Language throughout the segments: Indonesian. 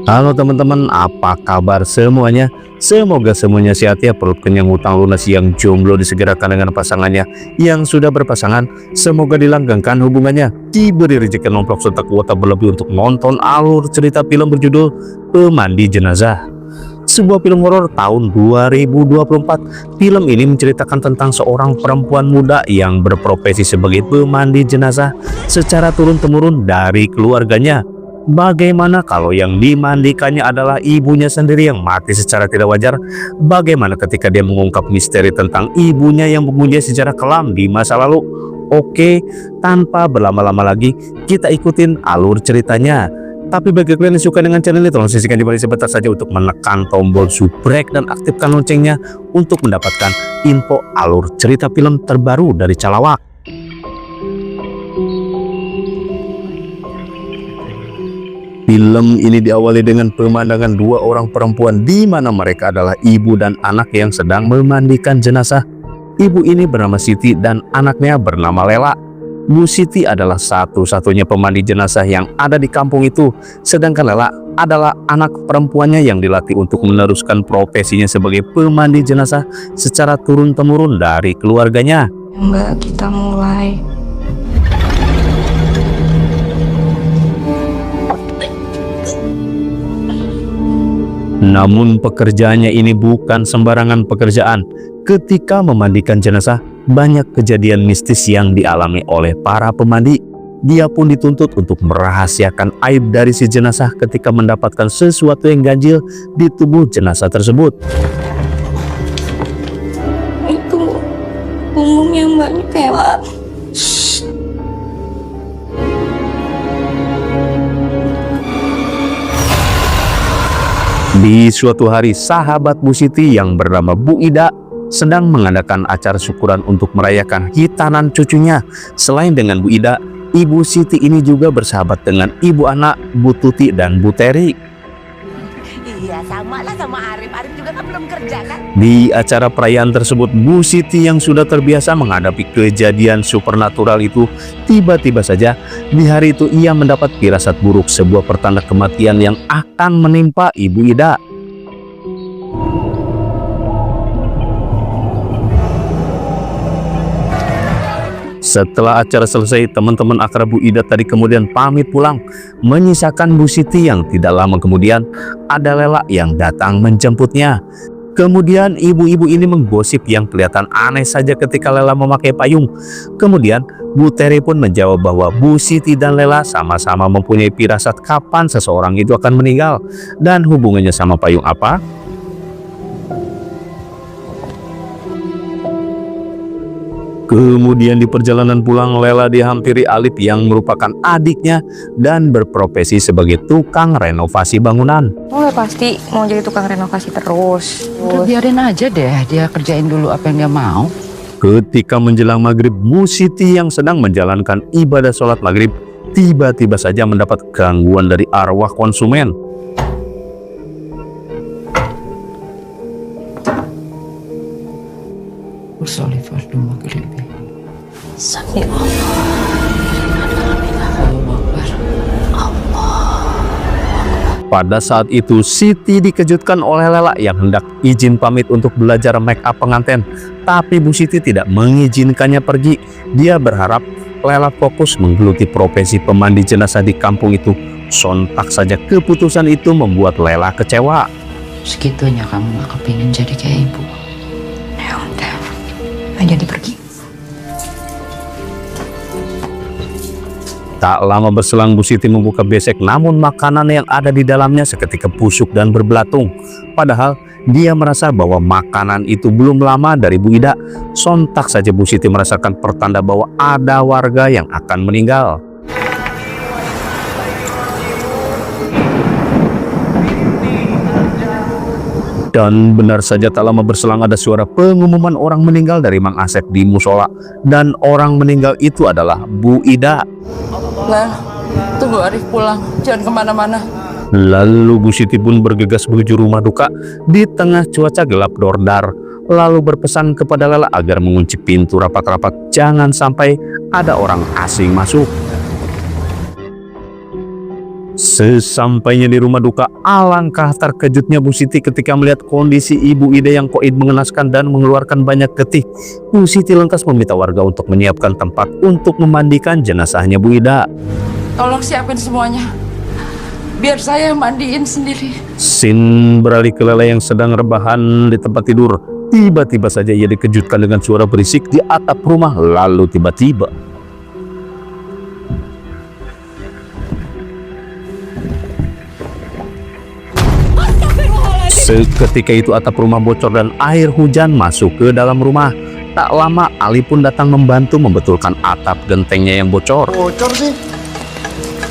Halo teman-teman, apa kabar semuanya? Semoga semuanya sehat ya, perut kenyang hutang lunas. Yang jomblo disegerakan dengan pasangannya, yang sudah berpasangan semoga dilanggengkan hubungannya, diberi rezeki nomplok serta kuota berlebih untuk nonton alur cerita film berjudul Pemandi Jenazah. Sebuah film horor tahun 2024. Film ini menceritakan tentang seorang perempuan muda yang berprofesi sebagai pemandi jenazah secara turun-temurun dari keluarganya. Bagaimana kalau yang dimandikannya adalah ibunya sendiri yang mati secara tidak wajar? Bagaimana ketika dia mengungkap misteri tentang ibunya yang mempunyai sejarah kelam di masa lalu? Oke, tanpa berlama-lama lagi, kita ikutin alur ceritanya. Tapi bagi kalian yang suka dengan channel ini, tolong sisihkan jempol sebentar saja untuk menekan tombol subscribe dan aktifkan loncengnya untuk mendapatkan info alur cerita film terbaru dari Calawak. Film ini diawali dengan pemandangan dua orang perempuan di mana mereka adalah ibu dan anak yang sedang memandikan jenazah. Ibu ini bernama Siti dan anaknya bernama Lela. Bu Siti adalah satu-satunya pemandi jenazah yang ada di kampung itu, sedangkan Lela adalah anak perempuannya yang dilatih untuk meneruskan profesinya sebagai pemandi jenazah secara turun-temurun dari keluarganya. Mbak, kita mulai. Namun pekerjaannya ini bukan sembarangan pekerjaan. Ketika memandikan jenazah, banyak kejadian mistis yang dialami oleh para pemandi. Dia pun dituntut untuk merahasiakan aib dari si jenazah ketika mendapatkan sesuatu yang ganjil di tubuh jenazah tersebut. Itu punggungnya mbaknya kayak Di suatu hari, sahabat Bu Siti yang bernama Bu Ida sedang mengadakan acara syukuran untuk merayakan hitanan cucunya. Selain dengan Bu Ida, Ibu Siti ini juga bersahabat dengan ibu anak Bu Tuti dan Bu Teri. Iya, sama lah sama Arif. Arif juga kan belum kerja kan? Di acara perayaan tersebut, Bu Siti yang sudah terbiasa menghadapi kejadian supernatural itu, tiba-tiba saja di hari itu ia mendapat firasat buruk, sebuah pertanda kematian yang akan menimpa Ibu Ida. Setelah acara selesai, teman-teman akrab Bu Ida tadi kemudian pamit pulang, menyisakan Bu Siti yang tidak lama kemudian ada Lela yang datang menjemputnya. Kemudian ibu-ibu ini menggosip yang kelihatan aneh saja ketika Lela memakai payung. Kemudian Bu Teri pun menjawab bahwa Bu Siti dan Lela sama-sama mempunyai firasat kapan seseorang itu akan meninggal. Dan hubungannya sama payung apa? Kemudian di perjalanan pulang, Lela dihampiri Alif yang merupakan adiknya dan berprofesi sebagai tukang renovasi bangunan. udah pasti mau jadi tukang renovasi terus. Udah biarin aja deh, dia kerjain dulu apa yang dia mau. Ketika menjelang maghrib, Bu Siti yang sedang menjalankan ibadah sholat maghrib tiba-tiba saja mendapat gangguan dari arwah konsumen. Bersolifah dulu maghrib. Sakit. Pada saat itu, Siti dikejutkan oleh Lela yang hendak izin pamit untuk belajar make up pengantin. Tapi Bu Siti tidak mengizinkannya pergi. Dia berharap Lela fokus menggeluti profesi pemandi jenazah di kampung itu. Sontak saja keputusan itu membuat Lela kecewa. Segitunya kamu gak kepingin jadi kayak ibu. Ya udah, nggak jadi pergi. Tak lama berselang, Bu Siti membuka besek, namun makanan yang ada di dalamnya seketika busuk dan berbelatung. Padahal dia merasa bahwa makanan itu belum lama dari Bu Ida. Sontak saja Bu Siti merasakan pertanda bahwa ada warga yang akan meninggal. Dan benar saja tak lama berselang ada suara pengumuman orang meninggal dari Mang Asep di musola. Dan orang meninggal itu adalah Bu Ida. Lah, tunggu Arif pulang, jangan kemana-mana. Lalu Bu Siti pun bergegas menuju rumah duka di tengah cuaca gelap dordar. Lalu berpesan kepada Lela agar mengunci pintu rapat-rapat, jangan sampai ada orang asing masuk. Sesampainya di rumah duka, alangkah terkejutnya Bu Siti ketika melihat kondisi Ibu Ida yang koid mengenaskan dan mengeluarkan banyak getih. Bu Siti lantas meminta warga untuk menyiapkan tempat untuk memandikan jenazahnya Bu Ida. Tolong siapin semuanya. Biar saya yang mandiin sendiri. Sin beralih ke Lela yang sedang rebahan di tempat tidur. Tiba-tiba saja ia dikejutkan dengan suara berisik di atap rumah. Lalu tiba-tiba seketika itu atap rumah bocor dan air hujan masuk ke dalam rumah. Tak lama Ali pun datang membantu membetulkan atap gentengnya yang bocor. Bocor sih.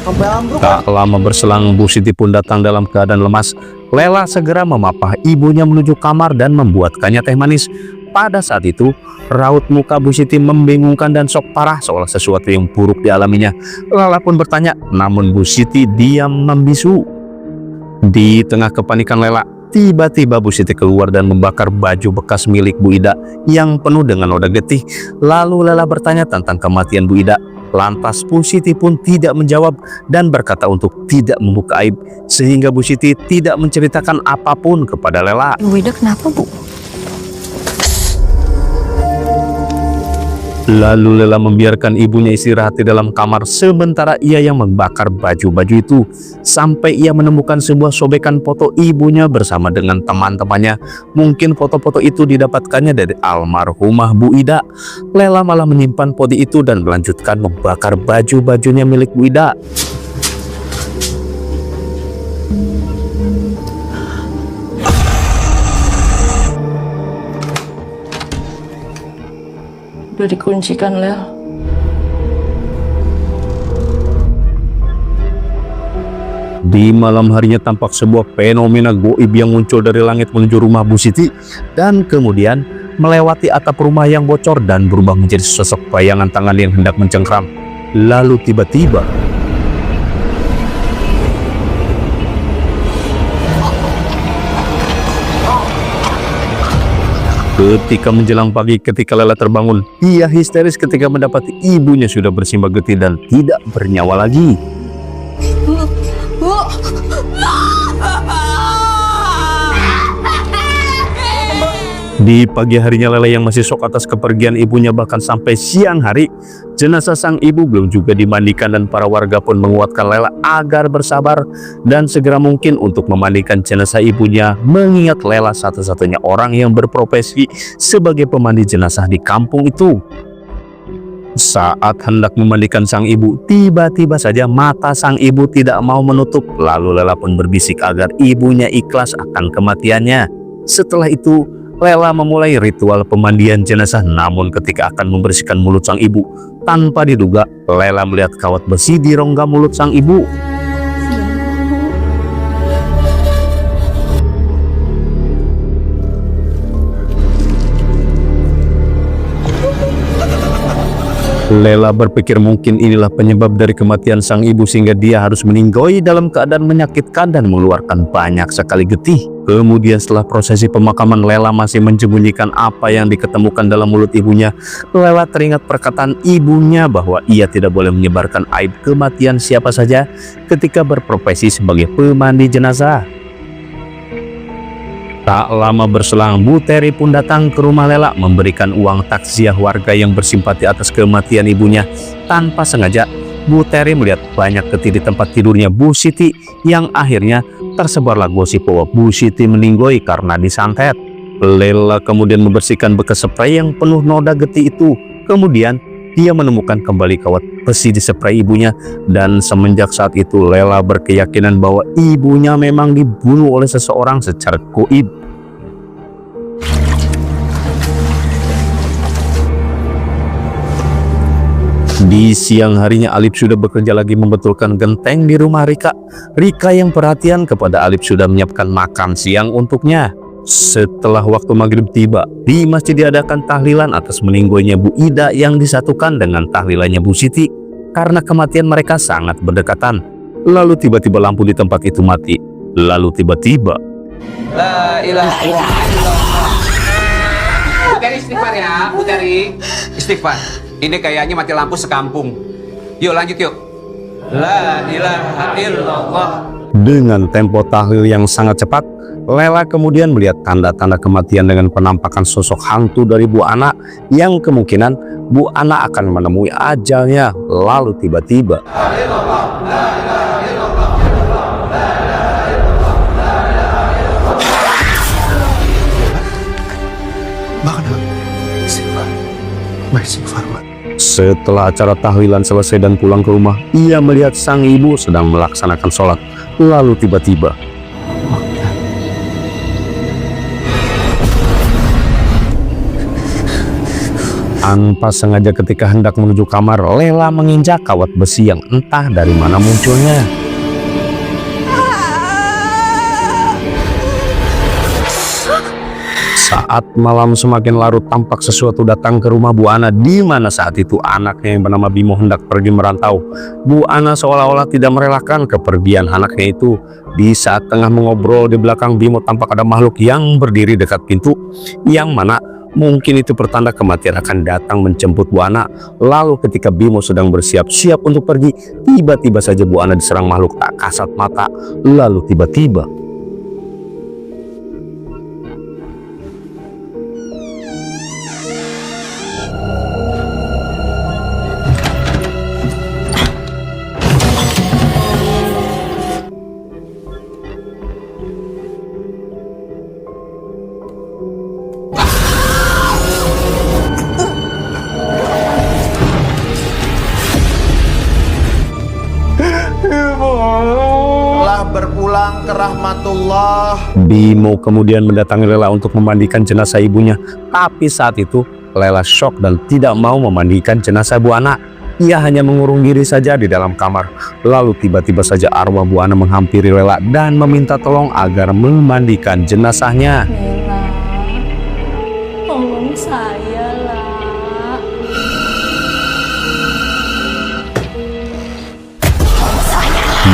Sampai ambruk. Tak lama berselang Bu Siti pun datang dalam keadaan lemas. Lela segera memapah ibunya menuju kamar dan membuatkannya teh manis. Pada saat itu raut muka Bu Siti membingungkan dan shock parah seolah sesuatu yang buruk dialaminya. Lela pun bertanya, namun Bu Siti diam membisu. Di tengah kepanikan Lela, tiba-tiba Bu Siti keluar dan membakar baju bekas milik Bu Ida yang penuh dengan noda getih. Lalu Lela bertanya tentang kematian Bu Ida. Lantas Bu Siti pun tidak menjawab dan berkata untuk tidak membuka aib, sehingga Bu Siti tidak menceritakan apapun kepada Lela. Bu Ida kenapa, Bu? Lalu Lela membiarkan ibunya istirahat di dalam kamar, sementara ia yang membakar baju-baju itu, sampai ia menemukan sebuah sobekan foto ibunya bersama dengan teman-temannya. Mungkin foto-foto itu didapatkannya dari almarhumah Bu Ida. Lela malah menyimpan foto itu dan melanjutkan membakar baju-bajunya milik Bu Ida. Udah dikuncikan, Lel. Di malam harinya tampak sebuah fenomena goib yang muncul dari langit menuju rumah Bu Siti dan kemudian melewati atap rumah yang bocor dan berubah menjadi sosok bayangan tangan yang hendak mencengkram. Lalu tiba-tiba ketika menjelang pagi, ketika Lela terbangun, ia histeris ketika mendapati ibunya sudah bersimbah getih dan tidak bernyawa lagi. Di pagi harinya Lela yang masih shock atas kepergian ibunya, bahkan sampai siang hari jenazah sang ibu belum juga dimandikan dan para warga pun menguatkan Lela agar bersabar dan segera mungkin untuk memandikan jenazah ibunya, mengingat Lela satu-satunya orang yang berprofesi sebagai pemandi jenazah di kampung itu. Saat hendak memandikan sang ibu, tiba-tiba saja mata sang ibu tidak mau menutup. Lalu Lela pun berbisik agar ibunya ikhlas akan kematiannya. Setelah itu Lela memulai ritual pemandian jenazah, namun ketika akan membersihkan mulut sang ibu, tanpa diduga Lela melihat kawat besi di rongga mulut sang ibu. Lela berpikir mungkin inilah penyebab dari kematian sang ibu sehingga dia harus meninggoy dalam keadaan menyakitkan dan mengeluarkan banyak sekali getih. Kemudian setelah prosesi pemakaman, Lela masih menyembunyikan apa yang diketemukan dalam mulut ibunya. Lela teringat perkataan ibunya bahwa ia tidak boleh menyebarkan aib kematian siapa saja ketika berprofesi sebagai pemandi jenazah. Tak lama berselang, Bu Teri pun datang ke rumah Lela memberikan uang takziah warga yang bersimpati atas kematian ibunya. Tanpa sengaja, Bu Teri melihat banyak getih di tempat tidurnya Bu Siti yang akhirnya tersebarlah gosip bahwa Bu Siti meninggoy karena disantet. Lela kemudian membersihkan bekas spray yang penuh noda getih itu. Kemudian dia menemukan kembali kawat besi di spray ibunya, dan semenjak saat itu Lela berkeyakinan bahwa ibunya memang dibunuh oleh seseorang secara goib. Di siang harinya Alip sudah bekerja lagi membetulkan genteng di rumah Rika. Rika yang perhatian kepada Alip sudah menyiapkan makan siang untuknya. Setelah waktu maghrib tiba, di masjid diadakan tahlilan atas meninggoynya Bu Ida yang disatukan dengan tahlilannya Bu Siti karena kematian mereka sangat berdekatan. Lalu tiba-tiba lampu di tempat itu mati. Lalu tiba-tiba La ilaha illallah. Puteri istighfar ya, Puteri istighfar. Ini kayaknya mati lampu sekampung. Yuk lanjut yuk. La ilaha illallah. Dengan tempo tahlil yang sangat cepat, Lela kemudian melihat tanda-tanda kematian dengan penampakan sosok hantu dari Bu Ana yang kemungkinan Bu Ana akan menemui ajalnya. Lalu tiba-tiba setelah acara tahlilan selesai dan pulang ke rumah, ia melihat sang ibu sedang melaksanakan sholat. Lalu tiba-tiba tanpa sengaja ketika hendak menuju kamar, Lela menginjak kawat besi yang entah dari mana munculnya. Saat malam semakin larut, tampak sesuatu datang ke rumah Bu Ana, di mana saat itu anaknya yang bernama Bimo hendak pergi merantau. Bu Ana seolah-olah tidak merelakan kepergian anaknya itu. Di saat tengah mengobrol, di belakang Bimo tampak ada makhluk yang berdiri dekat pintu, yang mana mungkin itu pertanda kematian akan datang menjemput Bu Ana. Lalu ketika Bimo sedang bersiap-siap untuk pergi, tiba-tiba saja Bu Ana diserang makhluk tak kasat mata. Lalu tiba-tiba Telah berpulang ke rahmatullah. Bimo kemudian mendatangi Lela untuk memandikan jenazah ibunya. Tapi saat itu Lela shock dan tidak mau memandikan jenazah Bu Ana. Ia hanya mengurung diri saja di dalam kamar. Lalu tiba-tiba saja arwah Bu Ana menghampiri Lela dan meminta tolong agar memandikan jenazahnya. Lela, tolong saya lah.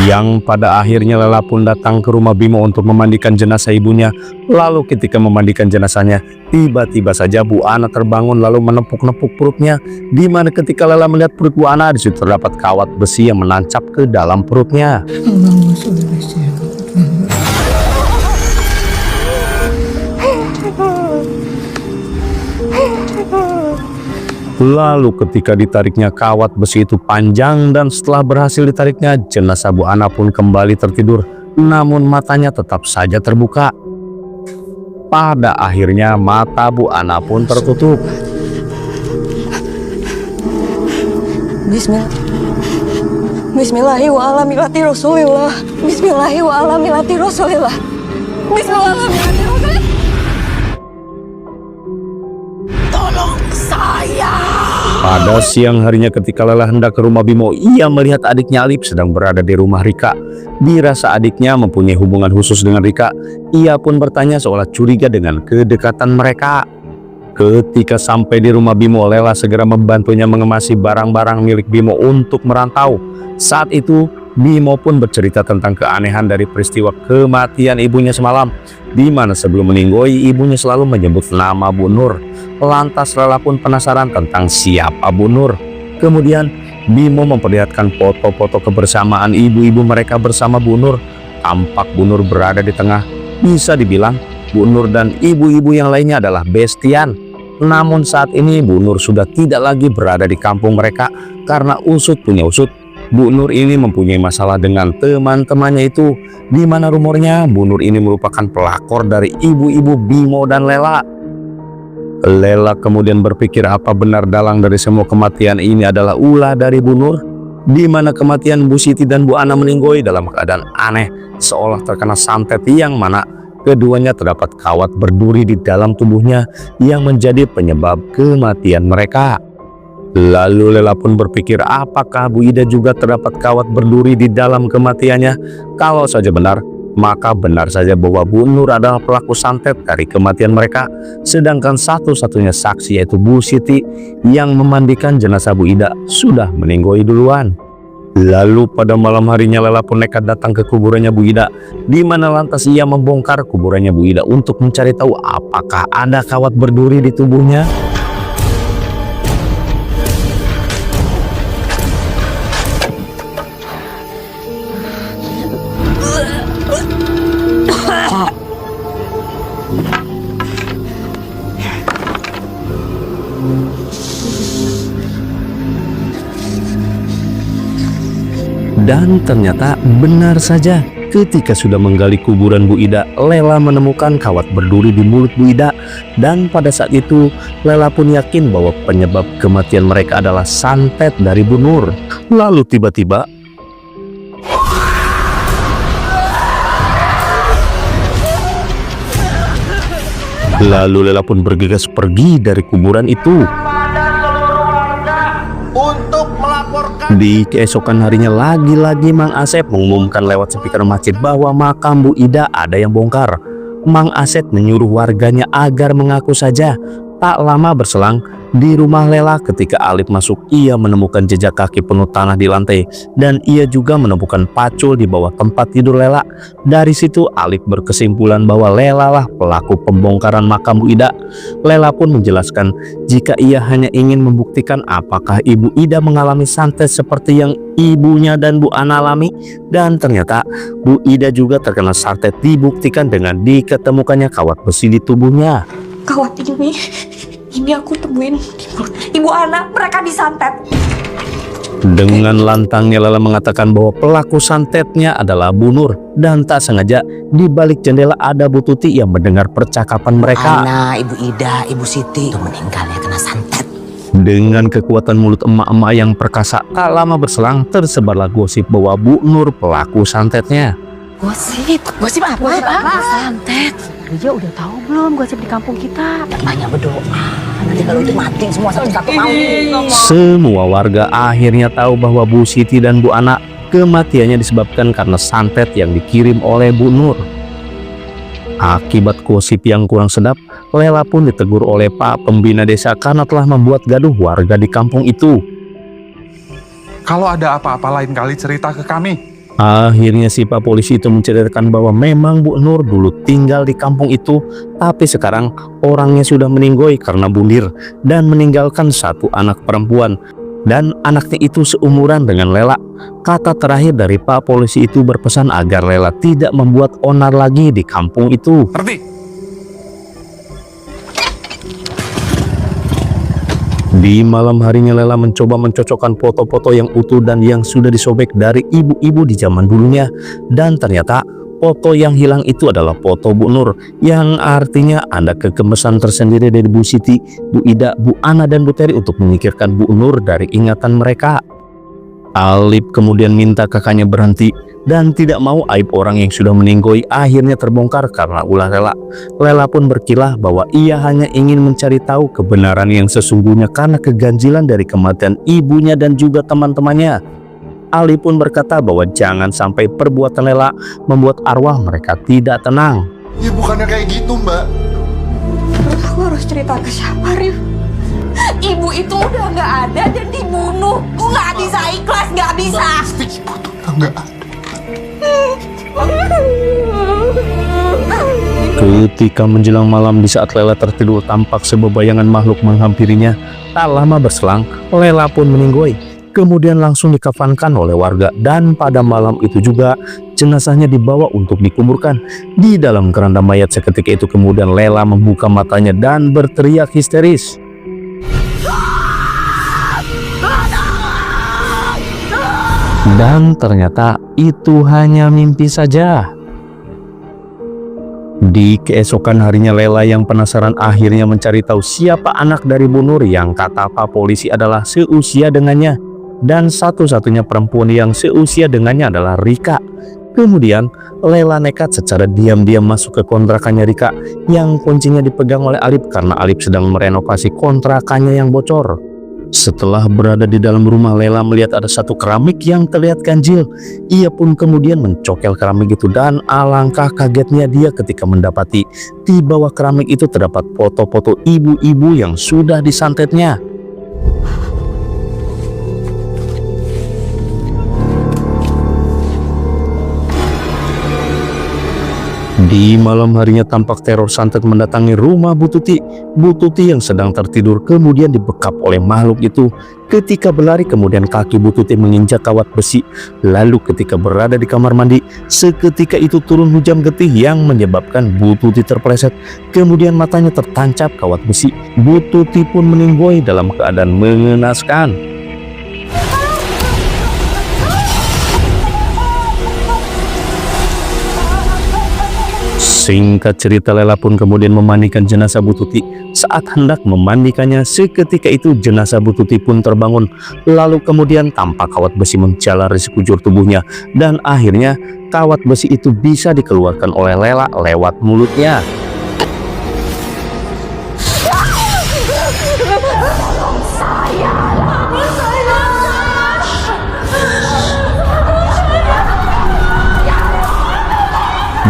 Yang pada akhirnya Lela pun datang ke rumah Bimo untuk memandikan jenazah ibunya. Lalu ketika memandikan jenazahnya, tiba-tiba saja Bu Ana terbangun lalu menepuk-nepuk perutnya. Di mana ketika Lela melihat perut Bu Ana, di situ terdapat kawat besi yang menancap ke dalam perutnya. Lalu ketika ditariknya, kawat besi itu panjang dan setelah berhasil ditariknya, jenazah Bu Ana pun kembali tertidur. Namun matanya tetap saja terbuka. Pada akhirnya mata Bu Ana pun tertutup. Bismillahirrahmanirrahim. Bismillahirrahmanirrahim. Bismillahirrahmanirrahim. Pada siang harinya ketika Lela hendak ke rumah Bimo, ia melihat adiknya Alip sedang berada di rumah Rika. Dirasa adiknya mempunyai hubungan khusus dengan Rika, ia pun bertanya seolah curiga dengan kedekatan mereka. Ketika sampai di rumah Bimo, Lela segera membantunya mengemasi barang-barang milik Bimo untuk merantau. Saat itu Bimo pun bercerita tentang keanehan dari peristiwa kematian ibunya semalam, di mana sebelum meninggoy ibunya selalu menyebut nama Bu Nur. Lantas Lela pun penasaran tentang siapa Bu Nur. Kemudian Bimo memperlihatkan foto-foto kebersamaan ibu-ibu mereka bersama Bu Nur. Tampak Bu Nur berada di tengah. Bisa dibilang Bu Nur dan ibu-ibu yang lainnya adalah bestian. Namun saat ini Bu Nur sudah tidak lagi berada di kampung mereka karena usut punya usut. Bu Nur ini mempunyai masalah dengan teman-temannya itu, di mana rumornya Bu Nur ini merupakan pelakor dari ibu-ibu Bimo dan Lela. Lela kemudian berpikir apa benar dalang dari semua kematian ini adalah ulah dari Bu Nur, di mana kematian Bu Siti dan Bu Ana meninggoy dalam keadaan aneh, seolah terkena santet yang mana keduanya terdapat kawat berduri di dalam tubuhnya yang menjadi penyebab kematian mereka. Lalu Lela pun berpikir apakah Bu Ida juga terdapat kawat berduri di dalam kematiannya. Kalau saja benar, maka benar saja bahwa Bu Nur adalah pelaku santet dari kematian mereka. Sedangkan satu-satunya saksi yaitu Bu Siti yang memandikan jenazah Bu Ida sudah meninggoy duluan. Lalu pada malam harinya Lela pun nekat datang ke kuburannya Bu Ida, di mana lantas ia membongkar kuburannya Bu Ida untuk mencari tahu apakah ada kawat berduri di tubuhnya. Dan ternyata benar saja, ketika sudah menggali kuburan Bu Ida, Lela menemukan kawat berduri di mulut Bu Ida. Dan pada saat itu, Lela pun yakin bahwa penyebab kematian mereka adalah santet dari Bu Nur. Lalu tiba-tiba, Lela pun bergegas pergi dari kuburan itu. Untuk melaporkan Di keesokan harinya lagi-lagi Mang Asep mengumumkan lewat speaker masjid bahwa makam Bu Ida ada yang bongkar. Mang Asep menyuruh warganya agar mengaku saja. Tak lama berselang, di rumah Lela ketika Alip masuk, ia menemukan jejak kaki penuh tanah di lantai. Dan ia juga menemukan pacul di bawah tempat tidur Lela. Dari situ Alip berkesimpulan bahwa Lela lah pelaku pembongkaran makam Bu Ida. Lela pun menjelaskan jika ia hanya ingin membuktikan apakah Ibu Ida mengalami santet seperti yang ibunya dan Bu Ana alami. Dan ternyata Bu Ida juga terkena santet, dibuktikan dengan diketemukannya kawat besi di tubuhnya. Kawat ini aku temuin Ibu Ana, mereka disantet. Dengan lantangnya Lela mengatakan bahwa pelaku santetnya adalah Bu Nur. Dan tak sengaja di balik jendela ada Bu Tuti yang mendengar percakapan mereka. Ana, Ibu Ida, Ibu Siti itu meninggal ya kena santet. Dengan kekuatan mulut emak-emak yang perkasa, tak lama berselang tersebarlah gosip bahwa Bu Nur pelaku santetnya. Gosip apa? Santet. Dia udah tahu belum gosip di kampung kita? Banyak berdoa. Nanti kalau itu mati semua satu-satu mau. Semua warga akhirnya tahu bahwa Bu Siti dan Bu Ana kematiannya disebabkan karena santet yang dikirim oleh Bu Nur. Akibat gosip yang kurang sedap, Lela pun ditegur oleh Pak Pembina Desa karena telah membuat gaduh warga di kampung itu. Kalau ada apa-apa lain kali cerita ke kami. Akhirnya si Pak Polisi itu menceritakan bahwa memang Bu Nur dulu tinggal di kampung itu, tapi sekarang orangnya sudah meninggoy karena bundir dan meninggalkan satu anak perempuan. Dan anaknya itu seumuran dengan Lela. Kata terakhir dari Pak Polisi itu berpesan agar Lela tidak membuat onar lagi di kampung itu. Ngerti? Di malam harinya Lela mencoba mencocokkan foto-foto yang utuh dan yang sudah disobek dari ibu-ibu di zaman dulunya. Dan ternyata foto yang hilang itu adalah foto Bu Nur, yang artinya ada kegemesan tersendiri dari Bu Siti, Bu Ida, Bu Ana, dan Bu Teri untuk menyingkirkan Bu Nur dari ingatan mereka. Alip kemudian minta kakaknya berhenti dan tidak mau aib orang yang sudah meninggoy akhirnya terbongkar karena ulah Lela. Lela pun berkilah bahwa ia hanya ingin mencari tahu kebenaran yang sesungguhnya karena keganjilan dari kematian ibunya dan juga teman-temannya. Ali pun berkata bahwa jangan sampai perbuatan Lela membuat arwah mereka tidak tenang. Ya bukannya kayak gitu, Mbak. Terus aku harus cerita ke siapa, Rif? Ibu itu udah nggak ada dan dibunuh. Gue nggak bisa ikhlas, nggak bisa. Ibu tuh nggak ada. Ketika menjelang malam di saat Lela tertidur tampak sebebayangan makhluk menghampirinya. Tak lama berselang Lela pun meninggoy, kemudian langsung dikafankan oleh warga. Dan pada malam itu juga jenazahnya dibawa untuk dikuburkan di dalam keranda mayat. Seketika itu kemudian Lela membuka matanya dan berteriak histeris. Dan ternyata itu hanya mimpi saja. Di keesokan harinya Lela yang penasaran akhirnya mencari tahu siapa anak dari Bu Nur yang kata Pak Polisi adalah seusia dengannya. Dan satu-satunya perempuan yang seusia dengannya adalah Rika. Kemudian Lela nekat secara diam-diam masuk ke kontrakannya Rika yang kuncinya dipegang oleh Alip karena Alip sedang merenovasi kontrakannya yang bocor. Setelah berada di dalam rumah, Lela melihat ada satu keramik yang terlihat ganjil. Ia pun kemudian mencokel keramik itu dan alangkah kagetnya dia ketika mendapati di bawah keramik itu terdapat foto-foto ibu-ibu yang sudah disantetnya. Di malam harinya tampak teror santet mendatangi rumah Bu Tuti. Bu Tuti yang sedang tertidur kemudian dibekap oleh makhluk itu. Ketika berlari kemudian kaki Bu Tuti menginjak kawat besi. Lalu ketika berada di kamar mandi, seketika itu turun hujan getih yang menyebabkan Bu Tuti terpeleset. Kemudian matanya tertancap kawat besi. Bu Tuti pun meninggoy dalam keadaan mengenaskan. Singkat cerita, Lela pun kemudian memandikan jenazah Bu Tuti. Saat hendak memandikannya, seketika itu jenazah Bu Tuti pun terbangun. Lalu kemudian tampak kawat besi menjalar di sekujur tubuhnya. Dan akhirnya kawat besi itu bisa dikeluarkan oleh Lela lewat mulutnya.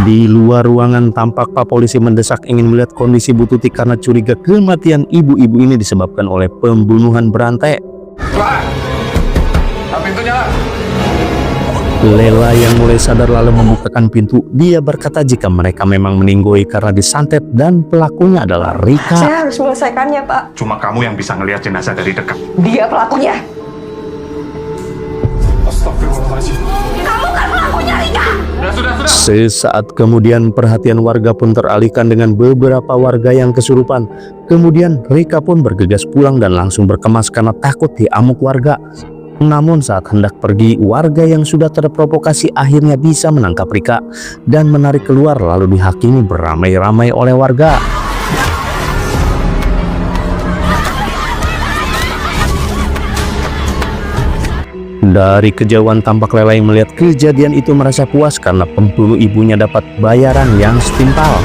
Di luar ruangan tampak Pak Polisi mendesak ingin melihat kondisi Bu Tuti karena curiga kematian ibu-ibu ini disebabkan oleh pembunuhan berantai. Pintunya lah. Lela yang mulai sadar lalu membukakan pintu. Dia berkata jika mereka memang meninggoy karena disantet dan pelakunya adalah Rika. Saya harus menyelesaikannya, Pak. Cuma kamu yang bisa ngelihat jenazah dari dekat. Dia pelakunya. Astagfirullahaladzim. Kamu kan pelakunya, Rika. Sudah. Sesaat kemudian perhatian warga pun teralihkan dengan beberapa warga yang kesurupan. Kemudian Rika pun bergegas pulang dan langsung berkemas karena takut diamuk warga. Namun saat hendak pergi, warga yang sudah terprovokasi akhirnya bisa menangkap Rika dan menarik keluar lalu dihakimi beramai-ramai oleh warga. Dari kejauhan tampak Lela yang melihat kejadian itu merasa puas karena pembunuh ibunya dapat bayaran yang setimpal.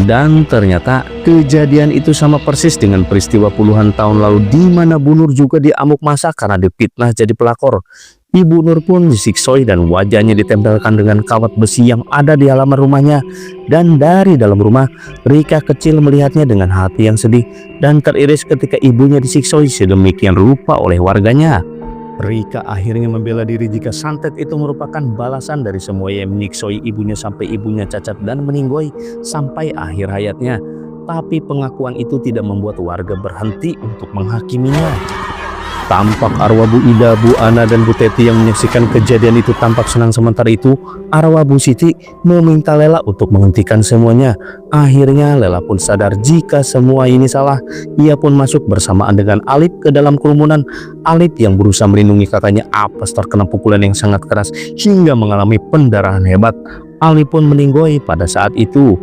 Dan ternyata kejadian itu sama persis dengan peristiwa puluhan tahun lalu di mana Bu Nur juga diamuk masa karena difitnah jadi pelakor. Ibu Nur pun disiksoi dan wajahnya ditempelkan dengan kawat besi yang ada di halaman rumahnya. Dan dari dalam rumah, Rika kecil melihatnya dengan hati yang sedih dan teriris ketika ibunya disiksoi sedemikian rupa oleh warganya. Rika akhirnya membela diri jika santet itu merupakan balasan dari semua yang menyiksoi ibunya sampai ibunya cacat dan meninggoy sampai akhir hayatnya. Tapi pengakuan itu tidak membuat warga berhenti untuk menghakiminya. Tampak arwah Bu Ida, Bu Ana, dan Bu Teti yang menyaksikan kejadian itu tampak senang. Sementara itu arwah Bu Siti meminta Lela untuk menghentikan semuanya. Akhirnya Lela pun sadar jika semua ini salah. Ia pun masuk bersamaan dengan Alip ke dalam kerumunan. Alip yang berusaha melindungi kakaknya apes terkena pukulan yang sangat keras hingga mengalami pendarahan hebat. Alip pun meninggoy pada saat itu.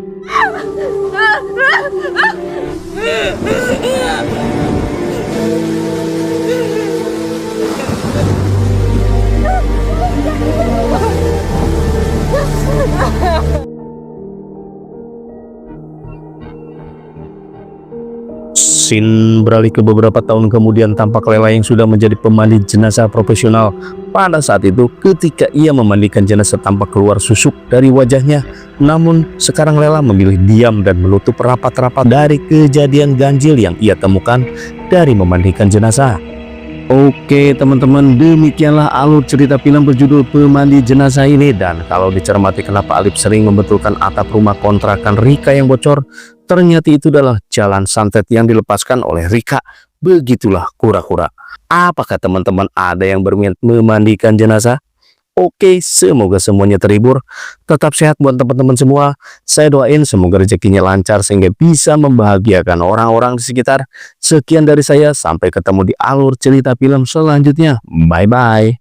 Scene beralih ke beberapa tahun kemudian, tampak Lela yang sudah menjadi pemandi jenazah profesional. Pada saat itu ketika ia memandikan jenazah tampak keluar susuk dari wajahnya. Namun sekarang Lela memilih diam dan menutup rapat-rapat dari kejadian ganjil yang ia temukan dari memandikan jenazah. Oke teman-teman, demikianlah alur cerita film berjudul Pemandi Jenazah ini. Dan kalau dicermati kenapa Alip sering membetulkan atap rumah kontrakan Rika yang bocor, ternyata itu adalah jalan santet yang dilepaskan oleh Rika. Begitulah kura-kura. Apakah teman-teman ada yang berminat memandikan jenazah? Oke, semoga semuanya terhibur. Tetap sehat buat teman-teman semua. Saya doain semoga rezekinya lancar sehingga bisa membahagiakan orang-orang di sekitar. Sekian dari saya, sampai ketemu di alur cerita film selanjutnya. Bye-bye.